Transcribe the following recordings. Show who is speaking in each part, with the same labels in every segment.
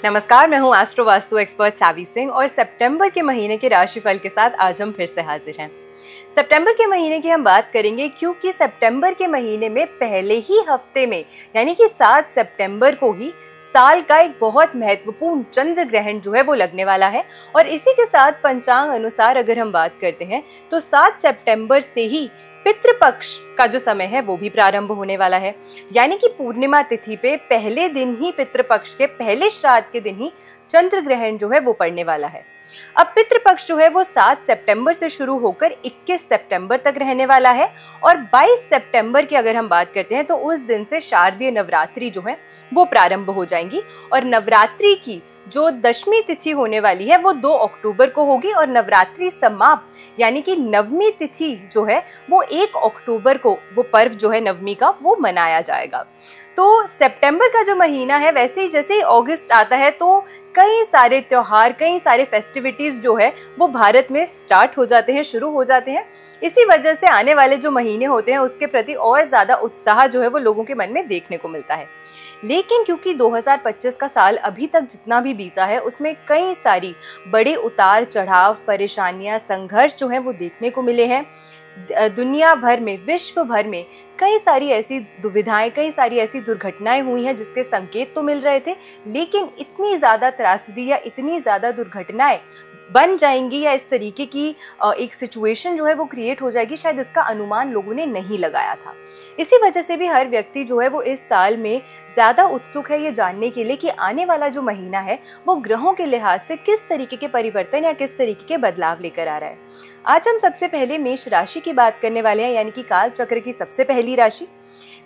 Speaker 1: नमस्कार, मैं हूँ एस्ट्रो वास्तु एक्सपर्ट सावी सिंह और सितंबर के महीने के राशिफल के साथ आज हम फिर से हाजिर हैं। सितंबर के महीने की हम बात करेंगे क्योंकि सितंबर के महीने में पहले ही हफ्ते में यानी कि 7 सितंबर को ही साल का एक बहुत महत्वपूर्ण चंद्र ग्रहण जो है वो लगने वाला है। और इसी के साथ पंचांग अनुसार अगर हम बात करते हैं तो 7 सितंबर से ही पितृपक्ष का जो समय है वो भी प्रारंभ होने वाला है, यानी कि पूर्णिमा तिथि पे पहले दिन ही पितृपक्ष के पहले श्राद्ध के दिन ही चंद्र ग्रहण जो है वो पड़ने वाला है। अब पितृपक्ष जो है वो 7 सितंबर से शुरू होकर 21 सितंबर तक रहने वाला है और 22 सितंबर की अगर हम बात करते हैं तो उस दिन से शारदीय नवरात्रि जो है वो प्रारंभ हो जाएंगी और नवरात्रि की जो दशमी तिथि होने वाली है वो 2 अक्टूबर को होगी और नवरात्रि समाप्त यानी कि नवमी तिथि जो है वो 1 अक्टूबर को वो पर्व जो है नवमी का वो मनाया जाएगा। तो सितंबर का जो महीना है वैसे ही जैसे ही अगस्त आता है तो कई सारे त्योहार, कई सारे फेस्टिविटीज जो है वो भारत में स्टार्ट हो जाते हैं, शुरू हो जाते हैं। इसी वजह से आने वाले जो महीने होते हैं उसके प्रति और ज़्यादा उत्साह जो है वो लोगों के मन में देखने को मिलता है। लेकिन क्योंकि 2025 का साल अभी तक जितना भी बीता है उसमें कई सारी बड़े उतार चढ़ाव, परेशानियां, संघर्ष जो है वो देखने को मिले हैं। दुनिया भर में, विश्व भर में कई सारी ऐसी दुविधाएं, कई सारी ऐसी दुर्घटनाएं हुई हैं जिसके संकेत तो मिल रहे थे, लेकिन इतनी ज़्यादा त्रासदी या इतनी ज़्यादा दुर्घटनाएं बन जाएंगी या इस तरीके की एक सिचुएशन जो है वो क्रिएट हो जाएगी, शायद इसका अनुमान लोगों ने नहीं लगाया था। इसी वजह से भी हर व्यक्ति जो है वो इस साल में ज़्यादा उत्सुक है ये जानने के लिए कि आने वाला जो महीना है वो ग्रहों के लिहाज से किस तरीके के परिवर्तन या किस तरीके के बदलाव लेकर आ रहा है। आज हम सबसे पहले मेष राशि की बात करने वाले हैं, यानी कि काल चक्र की सबसे पहली राशि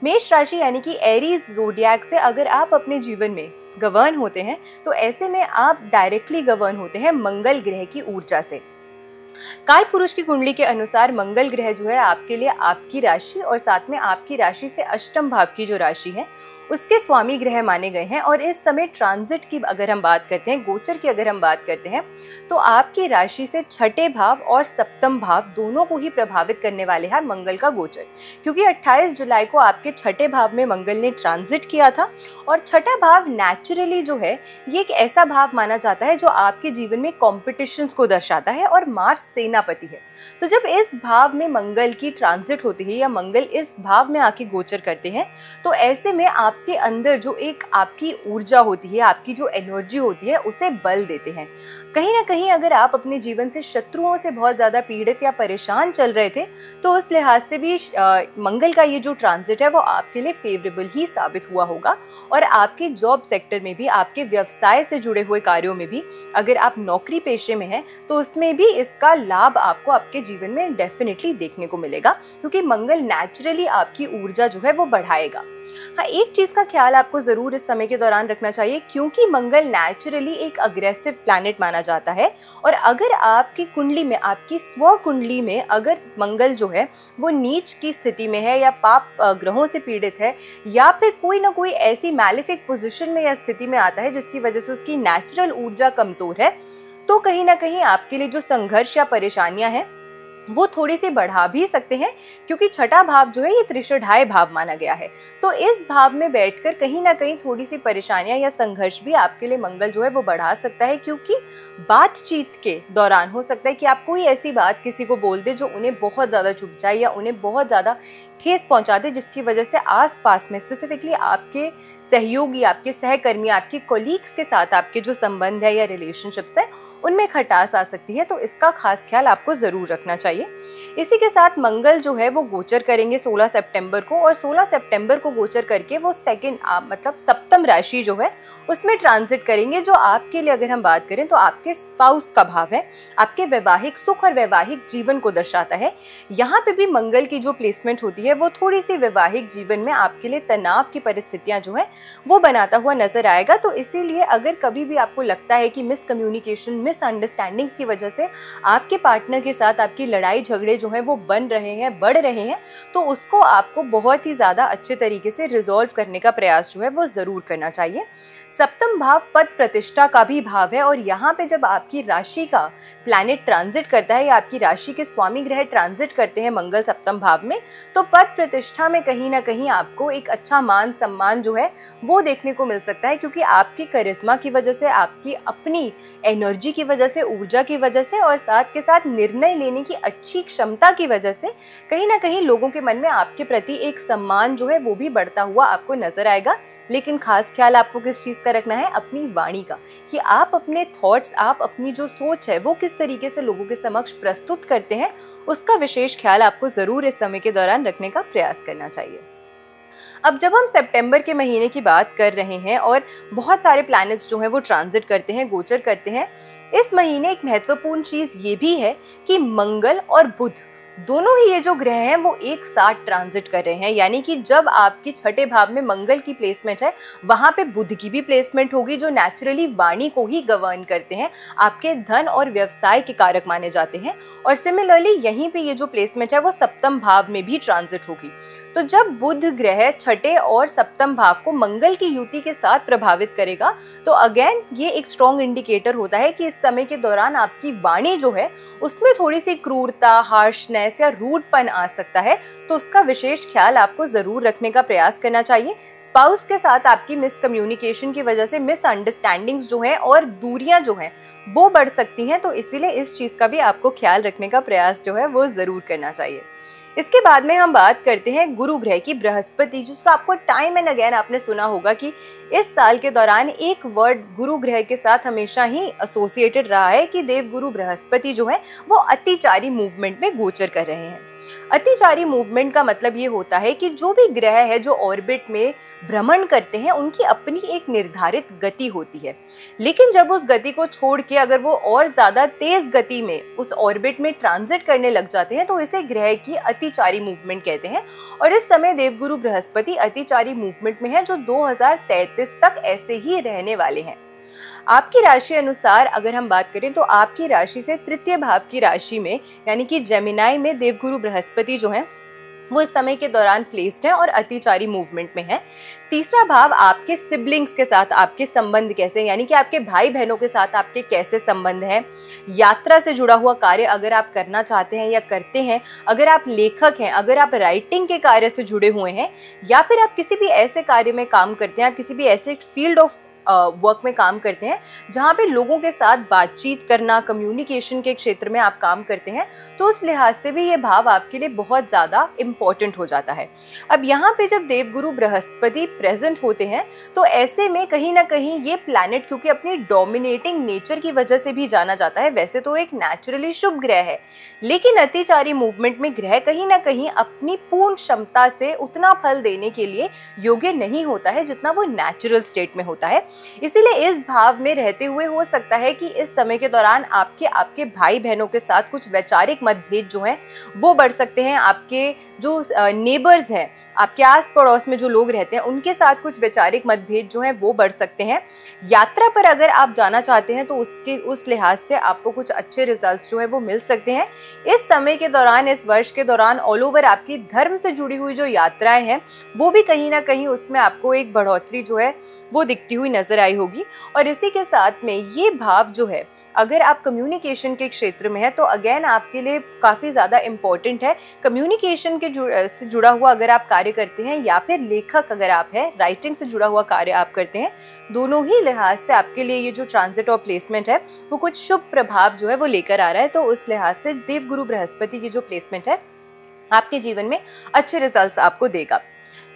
Speaker 1: मेष राशि यानी कि एरीज ज़ोडिएक से अगर आप अपने जीवन में गवर्न होते हैं तो ऐसे में आप डायरेक्टली गवर्न होते हैं मंगल ग्रह की ऊर्जा से। काल पुरुष की कुंडली के अनुसार मंगल ग्रह जो है आपके लिए आपकी राशि और साथ में आपकी राशि से अष्टम भाव की जो राशि है उसके स्वामी ग्रह माने गए हैं। और इस समय ट्रांजिट की अगर हम बात करते हैं, गोचर की अगर हम बात करते हैं तो आपकी राशि से छठे भाव और सप्तम भाव दोनों को ही प्रभावित करने वाले हैं मंगल का गोचर, क्योंकि 28 जुलाई को आपके छठे भाव में मंगल ने ट्रांजिट किया था। और छठा भाव नेचुरली जो है ये एक ऐसा भाव माना जाता है जो आपके जीवन में कॉम्पिटिशन्स को दर्शाता है और मार्स सेनापति है। तो जब इस भाव में मंगल की ट्रांजिट होती है या मंगल इस भाव में आके गोचर करते हैं तो ऐसे में आपके अंदर जो एक आपकी ऊर्जा होती है, आपकी जो एनर्जी होती है उसे बल देते हैं। कहीं ना कहीं अगर आप अपने जीवन से शत्रुओं से बहुत ज़्यादा पीड़ित या परेशान चल रहे थे तो उस लिहाज से भी मंगल का ये जो ट्रांजिट है वो आपके लिए फेवरेबल ही साबित हुआ होगा। और आपके जॉब सेक्टर में भी, आपके व्यवसाय से जुड़े हुए कार्यों में भी, अगर आप नौकरी पेशे में हैं तो उसमें भी इसका लाभ आपको आपके जीवन में डेफिनेटली देखने को मिलेगा, क्योंकि मंगल नेचुरली आपकी ऊर्जा जो है वो बढ़ाएगा। हाँ, एक चीज़ का ख्याल आपको ज़रूर इस समय के दौरान रखना चाहिए, क्योंकि मंगल नेचुरली एक अग्रेसिव प्लैनेट माना जाता है और अगर आपकी कुंडली में, आपकी स्व कुंडली में अगर मंगल जो है वो नीच की स्थिति में है या पाप ग्रहों से पीड़ित है या फिर कोई ना कोई ऐसी मैलिफिक पोजीशन में या स्थिति में आता है जिसकी वजह से उसकी नेचुरल ऊर्जा कमज़ोर है, तो कहीं ना कहीं आपके लिए जो संघर्ष या परेशानियां हैं वो थोड़ी सी बढ़ा भी सकते हैं, क्योंकि छठा भाव जो है ये त्रिषाढ़ाय भाव माना गया है। तो इस भाव में बैठकर कहीं ना कहीं थोड़ी सी परेशानियां या संघर्ष भी आपके लिए मंगल जो है वो बढ़ा सकता है, क्योंकि बातचीत के दौरान हो सकता है कि आप कोई ऐसी बात किसी को बोल दे जो उन्हें बहुत ज़्यादा चुभ जाए या उन्हें बहुत ज़्यादा ठेस पहुंचा दे, जिसकी वजह से आसपास में स्पेसिफिकली आपके सहयोगी, आपके सहकर्मी, आपके कोलीग्स के साथ आपके जो संबंध है या रिलेशनशिप्स है उनमें खटास आ सकती है। तो इसका खास ख्याल आपको ज़रूर रखना चाहिए। इसी के साथ मंगल जो है वो गोचर करेंगे 16 सितंबर को और 16 सितंबर को गोचर करके वो मतलब सप्तम राशि जो है उसमें ट्रांजिट करेंगे, जो आपके लिए अगर हम बात करें तो आपके स्पाउस का भाव है, आपके वैवाहिक सुख और वैवाहिक जीवन को दर्शाता है। यहाँ पे भी मंगल की जो प्लेसमेंट होती है वो थोड़ी सी वैवाहिक जीवन में आपके लिए तनाव की परिस्थितियाँ जो है वो बनाता हुआ नजर आएगा। तो इसीलिए अगर कभी भी आपको लगता है कि मिसकम्युनिकेशन, मिसअंडरस्टैंडिंग्स की वजह से आपके पार्टनर के साथ आपकी लड़ाई झगड़े जो हैं वो बन रहे हैं, बढ़ रहे हैं, तो उसको आपको बहुत ही ज़्यादा अच्छे तरीके से रिजॉल्व करने का प्रयास जो है वो ज़रूर करना चाहिए। सप्तम भाव पद प्रतिष्ठा का भी भाव है और यहाँ पे जब आपकी राशि का प्लैनेट ट्रांजिट करता है या आपकी राशि के स्वामी ग्रह ट्रांजिट करते हैं मंगल सप्तम भाव में, तो पद प्रतिष्ठा में कहीं ना कहीं आपको एक अच्छा मान सम्मान जो है वो देखने को मिल सकता है, क्योंकि आपकी करिश्मा की वजह से, आपकी अपनी एनर्जी की वजह से, ऊर्जा की वजह से और साथ के साथ निर्णय लेने की अच्छी क्षमता की वजह से कहीं ना कहीं लोगों के मन में आपके प्रति एक सम्मान जो है वो भी बढ़ता हुआ आपको नजर आएगा। लेकिन खास ख्याल आपको किस चीज़ का रखना है? अपनी वाणी का, कि आप अपने थॉट्स, आप अपनी जो सोच है वो किस तरीके से लोगों के समक्ष प्रस्तुत करते हैं, उसका विशेष ख्याल आपको ज़रूर इस समय के दौरान रखने का प्रयास करना चाहिए। अब जब हम सितंबर के महीने की बात कर रहे हैं और बहुत सारे प्लैनेट्स जो हैं वो ट्रांजिट करते हैं, गोचर करते हैं, इस महीने एक महत्वपूर्ण चीज़ ये भी है कि मंगल और बुध दोनों ही ये जो ग्रह हैं वो एक साथ ट्रांजिट कर रहे हैं। यानी कि जब आपकी छठे भाव में मंगल की प्लेसमेंट है, वहाँ पे बुध की भी प्लेसमेंट होगी, जो नेचुरली वाणी को ही गवर्न करते हैं, आपके धन और व्यवसाय के कारक माने जाते हैं। और सिमिलरली यहीं पे ये जो प्लेसमेंट है वो सप्तम भाव में भी ट्रांजिट होगी। तो जब बुध ग्रह छठे और सप्तम भाव को मंगल की युति के साथ प्रभावित करेगा, तो अगेन ये एक स्ट्रॉन्ग इंडिकेटर होता है कि इस समय के दौरान आपकी वाणी जो है उसमें थोड़ी सी क्रूरता, हार्शनेस या रूडपन आ सकता है। तो उसका विशेष ख्याल आपको जरूर रखने का प्रयास करना चाहिए। स्पाउस के साथ आपकी मिसकम्युनिकेशन की वजह से मिसअंडरस्टैंडिंग्स जो है और दूरियां जो हैं वो बढ़ सकती हैं, तो इसीलिए इस चीज का भी आपको ख्याल रखने का प्रयास जो है वो जरूर करना चाहिए। इसके बाद में हम बात करते हैं गुरु ग्रह की, बृहस्पति, जिसका आपको टाइम एंड अगेन आपने सुना होगा कि इस साल के दौरान एक वर्ड गुरु ग्रह के साथ हमेशा ही एसोसिएटेड रहा है कि देवगुरु बृहस्पति जो है वो अतिचारी मूवमेंट में गोचर कर रहे हैं। अतिचारी मूवमेंट का मतलब ये होता है कि जो भी ग्रह है जो ऑर्बिट में भ्रमण करते हैं उनकी अपनी एक निर्धारित गति होती है, लेकिन जब उस गति को छोड़ के अगर वो और ज्यादा तेज गति में उस ऑर्बिट में ट्रांजिट करने लग जाते हैं तो इसे ग्रह की अतिचारी मूवमेंट कहते हैं। और इस समय देवगुरु बृहस्पति अतिचारी मूवमेंट में है, जो 2033 तक ऐसे ही रहने वाले हैं। आपकी राशि अनुसार अगर हम बात करें तो आपकी राशि से तृतीय भाव की राशि में यानी कि जेमिनाई में देवगुरु बृहस्पति जो है वो इस समय के दौरान प्लेस्ड है और अतिचारी मूवमेंट में है। तीसरा भाव आपके सिबलिंग्स के साथ आपके संबंध कैसे, यानी कि आपके भाई बहनों के साथ आपके कैसे संबंध हैं। यात्रा से जुड़ा हुआ कार्य अगर आप करना चाहते हैं या करते हैं, अगर आप लेखक हैं, अगर आप राइटिंग के कार्य से जुड़े हुए हैं, या फिर आप किसी भी ऐसे कार्य में काम करते हैं, आप किसी भी ऐसे फील्ड ऑफ वर्क में काम करते हैं जहाँ पे लोगों के साथ बातचीत करना, कम्युनिकेशन के क्षेत्र में आप काम करते हैं, तो उस लिहाज से भी ये भाव आपके लिए बहुत ज़्यादा इम्पोर्टेंट हो जाता है। अब यहाँ पे जब देवगुरु बृहस्पति प्रेजेंट होते हैं तो ऐसे में कहीं ना कहीं ये प्लैनेट, क्योंकि अपनी डोमिनेटिंग नेचर की वजह से भी जाना जाता है, वैसे तो एक नेचुरली शुभ ग्रह है, लेकिन अतिचारी मूवमेंट में ग्रह कहीं ना कहीं अपनी पूर्ण क्षमता से उतना फल देने के लिए योग्य नहीं होता है जितना वो नेचुरल स्टेट में होता है। इसीलिए इस भाव में रहते हुए हो सकता है कि इस समय के दौरान आपके भाई बहनों के साथ कुछ वैचारिक मतभेद जो हैं वो बढ़ सकते हैं। आपके जो नेबर्स हैं, आपके आस पड़ोस में जो लोग रहते हैं, उनके साथ कुछ वैचारिक मतभेद जो हैं वो बढ़ सकते हैं। यात्रा पर अगर आप जाना चाहते हैं तो उस लिहाज से आपको कुछ अच्छे रिजल्ट्स जो है वो मिल सकते हैं। इस समय के दौरान, इस वर्ष के दौरान ऑल ओवर आपकी धर्म से जुड़ी हुई जो यात्राएं हैं वो भी कहीं ना कहीं उसमें आपको एक बढ़ोतरी जो है वो दिखती हुई नजर आई होगी। और इसी के साथ में ये भाव जो है, अगर आप कम्युनिकेशन के क्षेत्र में है तो अगेन आपके लिए काफ़ी ज़्यादा इम्पोर्टेंट है। कम्युनिकेशन के से जुड़ा हुआ अगर आप कार्य करते हैं या फिर लेखक अगर आप हैं, राइटिंग से जुड़ा हुआ कार्य आप करते हैं, दोनों ही लिहाज से आपके लिए ये जो ट्रांजिट और प्लेसमेंट है वो कुछ शुभ प्रभाव जो है वो लेकर आ रहा है। तो उस लिहाज से देवगुरु बृहस्पति की जो प्लेसमेंट है आपके जीवन में अच्छे रिजल्ट्स आपको देगा।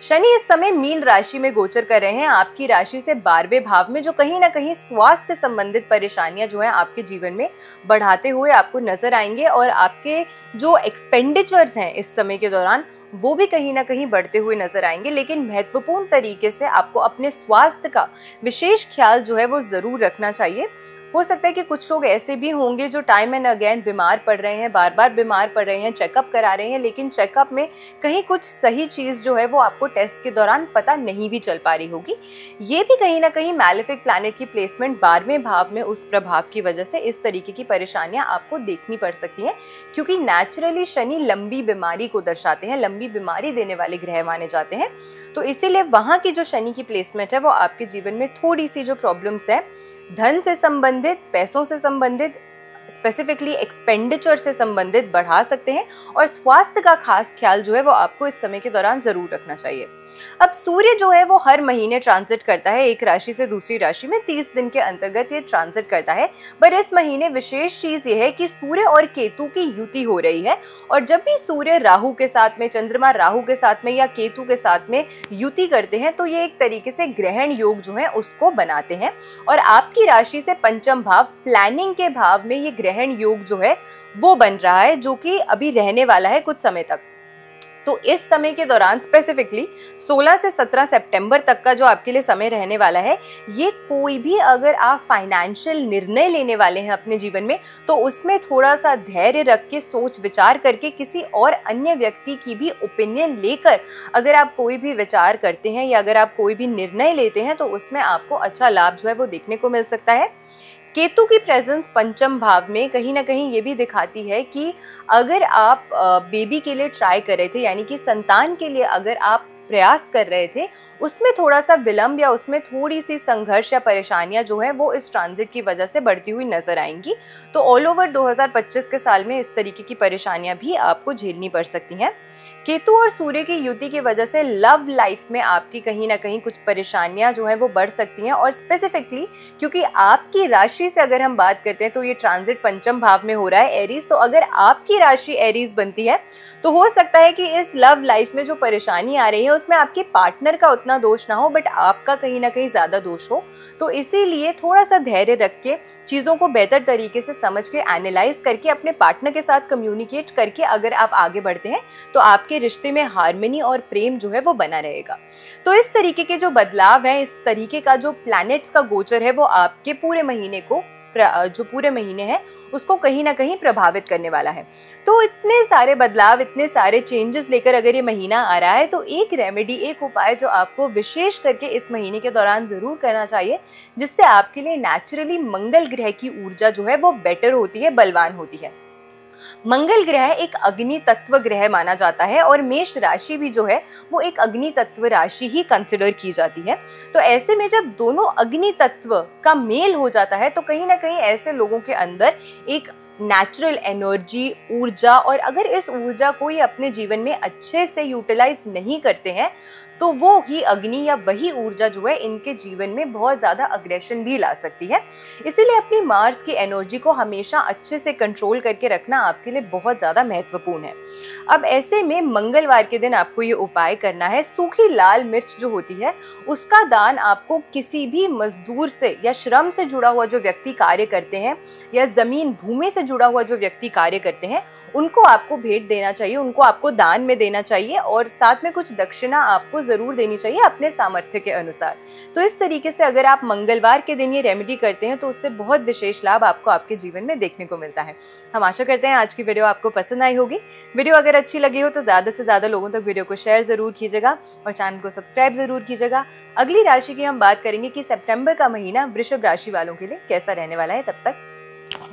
Speaker 1: शनि इस समय मीन राशि में गोचर कर रहे हैं आपकी राशि से 12वें भाव में, जो कहीं ना कहीं स्वास्थ्य से संबंधित परेशानियां जो हैं आपके जीवन में बढ़ाते हुए आपको नजर आएंगे और आपके जो एक्सपेंडिचर्स हैं इस समय के दौरान वो भी कहीं ना कहीं बढ़ते हुए नजर आएंगे। लेकिन महत्वपूर्ण तरीके से आपको अपने स्वास्थ्य का विशेष ख्याल जो है वो जरूर रखना चाहिए। हो सकता है कि कुछ लोग ऐसे भी होंगे जो टाइम एंड अगेन बीमार पड़ रहे हैं, बार बार बीमार पड़ रहे हैं, चेकअप करा रहे हैं, लेकिन चेकअप में कहीं कुछ सही चीज़ जो है वो आपको टेस्ट के दौरान पता नहीं भी चल पा रही होगी। ये भी कहीं ना कहीं मैलेफिक प्लैनेट की प्लेसमेंट 12वें भाव में उस प्रभाव की वजह से इस तरीके की परेशानियां आपको देखनी पड़ सकती हैं, क्योंकि नेचुरली शनि लंबी बीमारी को दर्शाते हैं, लंबी बीमारी देने वाले ग्रह माने जाते हैं। तो इसीलिए वहाँ की जो शनि की प्लेसमेंट है वो आपके जीवन में थोड़ी सी जो प्रॉब्लम्स है, धन से संबंधित, पैसों से संबंधित, स्पेसिफिकली एक्सपेंडिचर से संबंधित बढ़ा सकते हैं। और स्वास्थ्य का खास ख्याल जो है वो आपको इस समय के दौरान जरूर रखना चाहिए। अब सूर्य जो है वो हर महीने ट्रांजिट करता है एक राशि से दूसरी राशि में, 30 दिन के अंतर्गत ये ट्रांजिट करता है। पर इस महीने विशेष चीज ये है कि सूर्य और केतु की युति हो रही है, और जब भी सूर्य राहु के साथ में, चंद्रमा राहु के साथ में या केतु के साथ में युति करते हैं तो ये एक तरीके से ग्रहण योग जो है उसको बनाते हैं। और आपकी राशि से पंचम भाव, प्लानिंग के भाव में ये ग्रहण योग जो है वो बन रहा है, जो कि अभी रहने वाला है कुछ समय तक। तो इस समय के दौरान स्पेसिफिकली 16 से 17 सितंबर तक का जो आपके लिए समय रहने वाला है, ये कोई भी अगर आप फाइनेंशियल निर्णय लेने वाले हैं अपने जीवन में, तो उसमें थोड़ा सा धैर्य रख के, सोच विचार करके, किसी और अन्य व्यक्ति की भी ओपिनियन लेकर अगर आप कोई भी विचार करते हैं या अगर आप कोई भी निर्णय लेते हैं तो उसमें आपको अच्छा लाभ जो है वो देखने को मिल सकता है। केतु की प्रेजेंस पंचम भाव में कहीं ना कहीं ये भी दिखाती है कि अगर आप बेबी के लिए ट्राई कर रहे थे, यानी कि संतान के लिए अगर आप प्रयास कर रहे थे, उसमें थोड़ा सा विलंब या उसमें थोड़ी सी संघर्ष या परेशानियां जो है वो इस ट्रांजिट की वजह से बढ़ती हुई नजर आएंगी। तो ऑल ओवर 2025 के साल में इस तरीके की परेशानियां भी आपको झेलनी पड़ सकती हैं। केतु और सूर्य की युति की वजह से लव लाइफ में आपकी कहीं ना कहीं कुछ परेशानियां जो है वो बढ़ सकती हैं। और स्पेसिफिकली क्योंकि आपकी राशि से अगर हम बात करते हैं तो ये ट्रांजिट पंचम भाव में हो रहा है, एरीज, तो अगर आपकी राशि एरीज बनती है तो हो सकता है कि इस लव लाइफ में जो परेशानी आ रही है उसमें आपके पार्टनर का उतना दोष ना हो, बट आपका कहीं ना कहीं ज्यादा दोष हो। तो इसीलिए थोड़ा सा धैर्य रख के, चीजों को बेहतर तरीके से समझ के, एनालाइज करके, अपने पार्टनर के साथ कम्युनिकेट करके अगर आप आगे बढ़ते हैं तो आपके रिश्ते में हार्मनी और प्रेम जो है वो बना रहेगा। तो इस तरीके के जो बदलाव है, इस तरीके का जो प्लैनेट्स का गोचर है वो आपके पूरे महीने को, जो पूरे महीने है उसको कहीं ना कहीं प्रभावित करने वाला है। तो इतने सारे बदलाव, इतने सारे चेंजेस लेकर अगर ये महीना आ रहा है तो एक रेमेडी, एक उपाय जो आपको विशेष करके इस महीने के दौरान जरूर करना चाहिए, जिससे आपके लिए नेचुरली मंगल ग्रह की ऊर्जा जो है वो बेटर होती है, बलवान होती है। मंगल ग्रह एक अग्नि तत्व ग्रह माना जाता है और मेष राशि भी जो है वो एक अग्नि तत्व राशि ही कंसिडर की जाती है। तो ऐसे में जब दोनों अग्नि तत्व का मेल हो जाता है तो कहीं ना कहीं ऐसे लोगों के अंदर एक नेचुरल एनर्जी, ऊर्जा, और अगर इस ऊर्जा को ये अपने जीवन में अच्छे से यूटिलाइज नहीं करते हैं तो वो ही अग्नि या वही ऊर्जा जो है इनके जीवन में बहुत ज़्यादा अग्रेशन भी ला सकती है। इसीलिए अपनी मार्स की एनर्जी को हमेशा अच्छे से कंट्रोल करके रखना आपके लिए बहुत ज़्यादा महत्वपूर्ण है। अब ऐसे में मंगलवार के दिन आपको ये उपाय करना है। सूखी लाल मिर्च जो होती है उसका दान आपको किसी भी मजदूर से या श्रम से जुड़ा हुआ जो व्यक्ति कार्य करते हैं या जमीन भूमि से जुड़ा हुआ जो व्यक्ति कार्य करते हैं उनको आपको भेंट देना चाहिए, उनको आपको दान में देना चाहिए, और साथ में कुछ दक्षिणा आपको जरूर देनी चाहिए अपने सामर्थ्य के अनुसार। तो इस तरीके से अगर आप मंगलवार के दिन ये रेमेडी करते हैं तो उससे बहुत विशेष लाभ आपको आपके जीवन में देखने को मिलता है। हम आशा करते हैं आज की वीडियो आपको पसंद आई होगी। वीडियो अगर अच्छी लगी हो तो ज़्यादा से ज़्यादा लोगों तक वीडियो को शेयर जरूर कीजिएगा और चैनल को सब्सक्राइब जरूर कीजिएगा। अगली राशि की हम बात करेंगे कि सितंबर का महीना वृषभ राशि वालों के लिए कैसा रहने वाला है। तब तक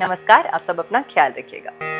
Speaker 1: नमस्कार, आप सब अपना ख्याल रखिएगा।